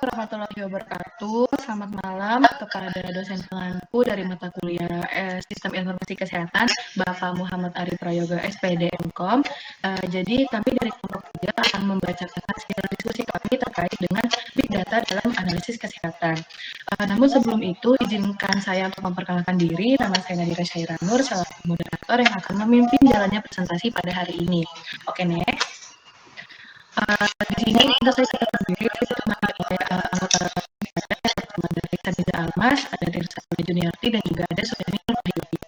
warahmatullahi wabarakatuh. Selamat malam kepada dosen pengampu dari mata kuliah Sistem Informasi Kesehatan, Bapak Muhammad Ari Prayoga, SPD MKOM. Jadi kami dari kelompok 3 akan membacakan hasil diskusi kami terkait dengan Big Data dalam analisis kesehatan. Namun sebelum itu, izinkan saya untuk memperkenalkan diri. Nama saya Nadira Syairanur, salah satu moderator yang akan memimpin jalannya presentasi pada hari ini. Oke, next. Di sini untuk saya terdiri ditemani oleh anggota pertama dari Sabina Almas, ada Tirsa Juniarti, dan juga ada Sudani Nurbahyuti.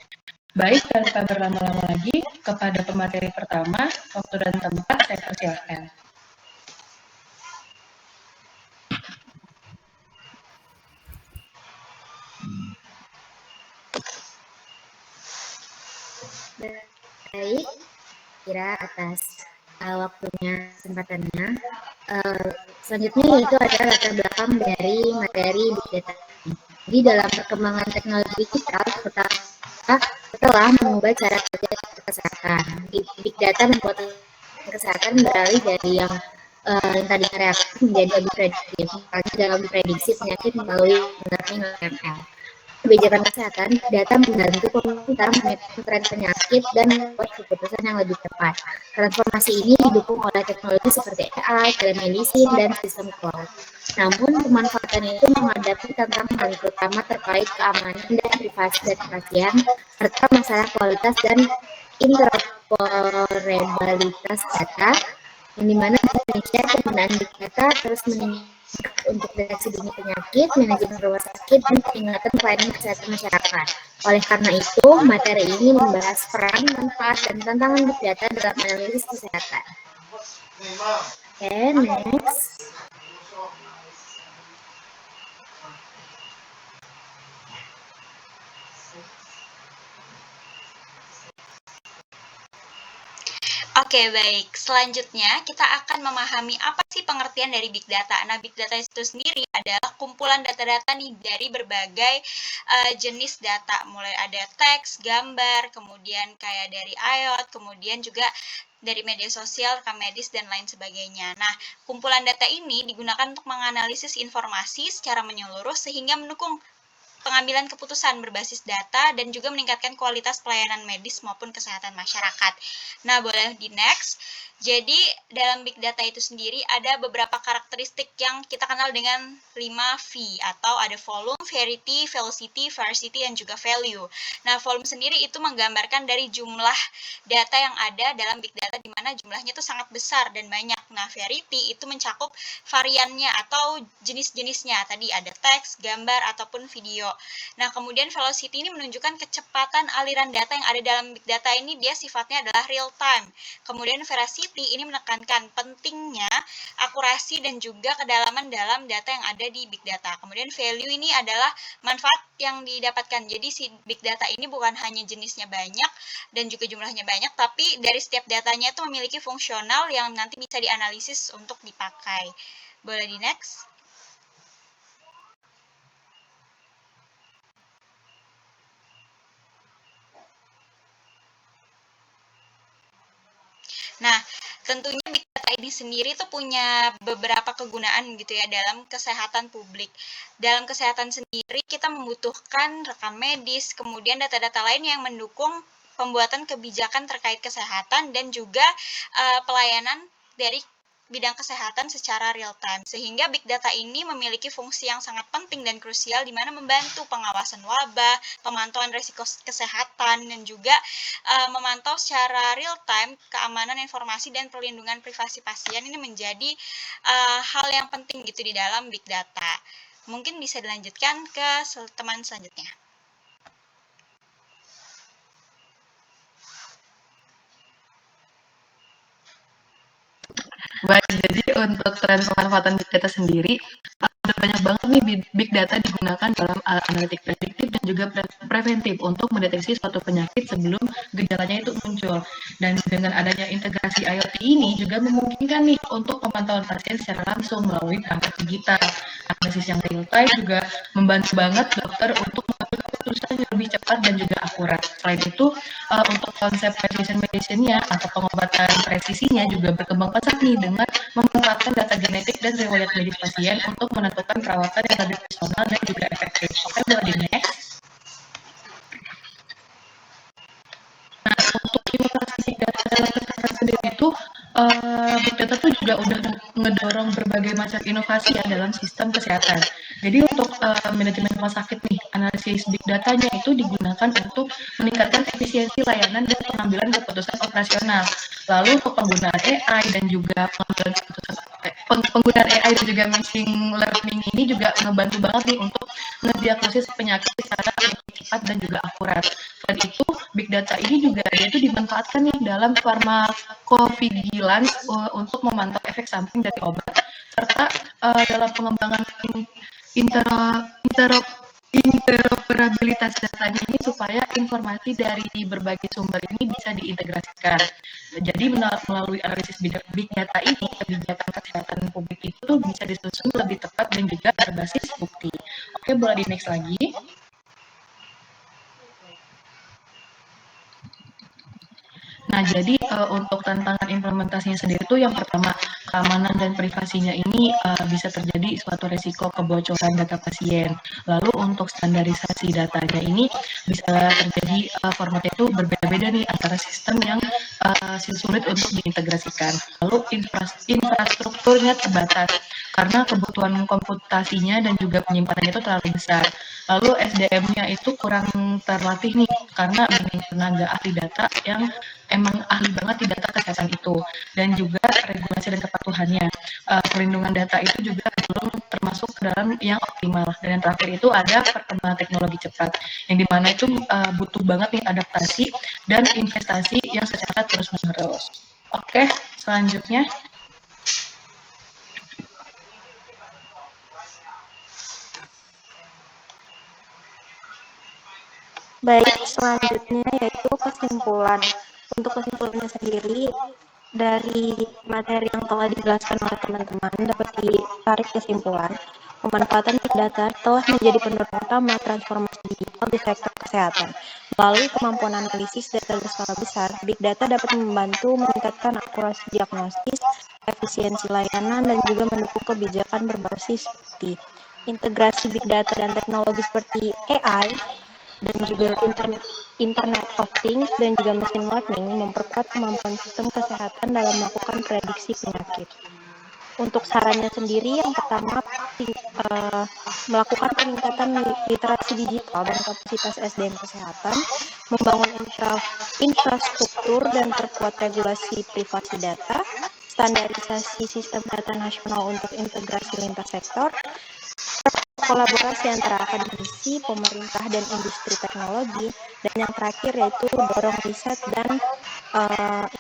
Baik, tanpa berlama-lama lagi, kepada pemateri pertama, waktu dan tempat saya persilahkan. Baik, kira atas waktunya, kesempatannya. Selanjutnya itu adalah latar belakang dari materi Big Data. Jadi dalam perkembangan teknologi digital setelah mengubah cara kerja kesehatan, Big Data membuat kesehatan beralih dari yang tadinya reaktif menjadi lebih prediktif, dalam prediksi penyakit melalui learning ML. Kebijakan kesehatan, data membantu pemerintah memetakan tren penyakit dan membuat keputusan yang lebih tepat. Transformasi ini didukung oleh teknologi seperti AI, telemedicine, dan sistem cloud. Namun, pemanfaatan itu menghadapi tantangan terutama terkait keamanan dan privasi data pasien, serta masalah kualitas dan interoperabilitas data, yang dimana di Indonesia penggunaan Big Data terus meningkat untuk deteksi dini penyakit, manajemen rumah sakit, dan peningkatan pelayanan kesehatan masyarakat. Oleh karena itu, materi ini membahas peran, manfaat, dan tantangan Big Data dalam analisis kesehatan. Oke, next. Oke, baik. Selanjutnya, kita akan memahami apa sih pengertian dari Big Data. Nah, Big Data itu sendiri adalah kumpulan data-data nih dari berbagai jenis data. Mulai ada teks, gambar, kemudian kayak dari IoT, kemudian juga dari media sosial, rekam medis, dan lain sebagainya. Nah, kumpulan data ini digunakan untuk menganalisis informasi secara menyeluruh sehingga mendukung pengambilan keputusan berbasis data dan juga meningkatkan kualitas pelayanan medis maupun kesehatan masyarakat. Nah, boleh di next. Jadi, dalam Big Data itu sendiri ada beberapa karakteristik yang kita kenal dengan 5V atau ada volume, verity, velocity, varsity, dan juga value. Nah, volume sendiri itu menggambarkan dari jumlah data yang ada dalam Big Data di mana jumlahnya itu sangat besar dan banyak. Nah, verity itu mencakup variannya atau jenis-jenisnya. Tadi ada teks, gambar, ataupun video. Nah, kemudian velocity ini menunjukkan kecepatan aliran data yang ada dalam Big Data ini, dia sifatnya adalah real time. Kemudian veracity ini menekankan pentingnya akurasi dan juga kedalaman dalam data yang ada di Big Data. Kemudian value ini adalah manfaat yang didapatkan. Jadi si Big Data ini bukan hanya jenisnya banyak dan juga jumlahnya banyak, tapi dari setiap datanya itu memiliki fungsional yang nanti bisa dianalisis untuk dipakai. Boleh di next? Nah, tentunya Big Data ini sendiri tuh punya beberapa kegunaan gitu ya dalam kesehatan publik. Dalam kesehatan sendiri kita membutuhkan rekam medis, kemudian data-data lain yang mendukung pembuatan kebijakan terkait kesehatan dan juga pelayanan dari bidang kesehatan secara real time, sehingga Big Data ini memiliki fungsi yang sangat penting dan krusial di mana membantu pengawasan wabah, pemantauan risiko kesehatan, dan juga memantau secara real time keamanan informasi dan perlindungan privasi pasien ini menjadi hal yang penting gitu di dalam Big Data. Mungkin bisa dilanjutkan ke teman selanjutnya. Baik, jadi untuk tren pemanfaatan Big Data sendiri, ada banyak banget nih Big Data digunakan dalam analitik prediktif dan juga preventif untuk mendeteksi suatu penyakit sebelum gejalanya itu muncul. Dan dengan adanya integrasi IoT ini juga memungkinkan nih untuk pemantauan pasien secara langsung melalui perangkat digital. Analisis yang real time juga membantu banget dokter untuk mengambil keputusan yang lebih cepat dan juga akurat. Selain itu, untuk konsep precision medicine-nya atau pengobatan presisinya juga berkembang pesat nih dengan memanfaatkan data genetik dan riwayat medis pasien untuk menentukan perawatan yang lebih personal dan juga efektif. Oke, boleh di next. Nah, untuk inovasi big data dalam kesehatan sendiri itu, big data tuh juga udah ngedorong berbagai macam inovasi ya dalam sistem kesehatan. Jadi untuk manajemen rumah sakit nih, analisis big datanya itu digunakan untuk meningkatkan efisiensi layanan dan pengambilan keputusan operasional. Lalu untuk penggunaan AI dan juga pengambilan keputusan penggunaan AI dan juga machine learning ini juga ngebantu banget nih untuk ngediagnosis penyakit secara lebih cepat dan juga akurat. Selain itu, big data ini juga dia itu dimanfaatkan nih dalam pharmacovigilance untuk memantau efek samping dari obat serta dalam pengembangan interoperabilitas datanya ini supaya informasi dari berbagai sumber ini bisa diintegrasikan. Jadi melalui analisis big data ini, kebijakan kesehatan publik itu bisa disusun lebih tepat dan juga berbasis bukti. Oke, boleh di next lagi. Nah, jadi untuk tantangan implementasinya sendiri itu yang pertama, keamanan dan privasinya ini bisa terjadi suatu resiko kebocoran data pasien. Lalu untuk standarisasi datanya ini bisa terjadi formatnya itu berbeda-beda nih antara sistem yang sulit untuk diintegrasikan. Lalu infrastrukturnya terbatas karena kebutuhan komputasinya dan juga penyimpanannya itu terlalu besar. Lalu SDM-nya itu kurang terlatih nih karena minim tenaga ahli data yang emang ahli banget di data kesehatan itu, dan juga regulasi dan kepatuhannya. Perlindungan data itu juga belum termasuk ke dalam yang optimal. Dan yang terakhir itu ada perkembangan teknologi cepat, yang dimana itu butuh banget nih adaptasi dan investasi yang secara terus-menerus. Oke, selanjutnya. Baik, selanjutnya yaitu kesimpulan. Untuk kesimpulannya sendiri, dari materi yang telah dijelaskan oleh teman-teman dapat ditarik kesimpulan pemanfaatan big data telah menjadi pendorong utama transformasi digital di sektor kesehatan. Melalui kemampuan analisis data berskala besar, big data dapat membantu meningkatkan akurasi diagnosis, efisiensi layanan, dan juga mendukung kebijakan berbasis bukti. Integrasi big data dan teknologi seperti AI dan juga Internet of Things dan juga machine learning memperkuat kemampuan sistem kesehatan dalam melakukan prediksi penyakit. Untuk sarannya sendiri, yang pertama melakukan peningkatan literasi digital dan kapasitas SDM kesehatan, membangun infrastruktur dan perkuat regulasi privasi data, standarisasi sistem data nasional untuk integrasi lintas sektor, kolaborasi antara akademisi, pemerintah, dan industri teknologi, dan yang terakhir yaitu dorong riset dan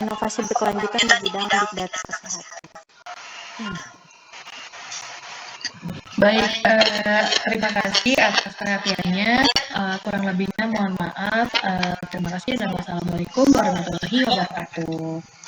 inovasi berkelanjutan di bidang big data kesehatan. Baik, terima kasih atas perhatiannya. Kurang lebihnya mohon maaf. Terima kasih dan wassalamualaikum warahmatullahi wabarakatuh.